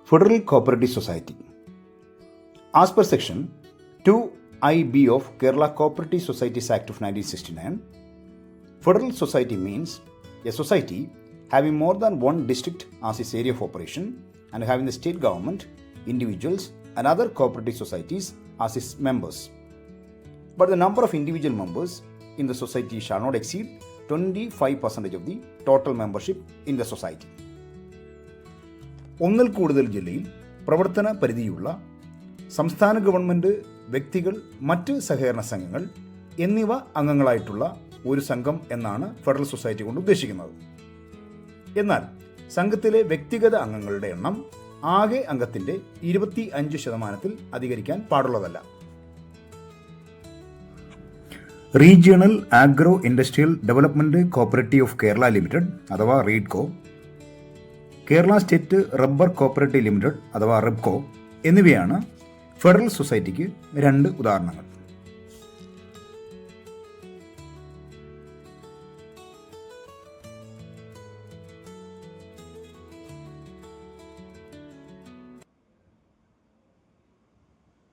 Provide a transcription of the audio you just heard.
Federal Cooperative Society. As per Section 2IB of Kerala Cooperative Societies Act of 1969, Federal Society means a society having more than one district as its area of operation and having the state government, individuals and other cooperative societies as its members. But the number of individual members in the society shall not exceed 25% of the total membership in the society. ഒന്നിൽ കൂടുതൽ ജില്ലയിൽ പ്രവർത്തന പരിധിയുള്ള സംസ്ഥാന government, വ്യക്തികൾ, മറ്റ് സഹകരണ സംഘങ്ങൾ എന്നിവ അംഗങ്ങളായിട്ടുള്ള ഒരു സംഘം എന്നാണ് ഫെഡറൽ സൊസൈറ്റി കൊണ്ട് ഉദ്ദേശിക്കുന്നത്. എന്നാൽ സംഘത്തിലെ വ്യക്തിഗത അംഗങ്ങളുടെ എണ്ണം ആകെ അംഗത്തിൻ്റെ 25% അധികരിക്കാൻ പാടുള്ളതല്ല. Regional agro industrial development cooperative of Kerala limited അഥവാ RAIDCO, Kerala state rubber cooperative limited അഥവാ റെബ്കോ എന്നിവയാണ് ഫെഡറൽ സൊസൈറ്റിക്ക് രണ്ട് ഉദാഹരണങ്ങൾ.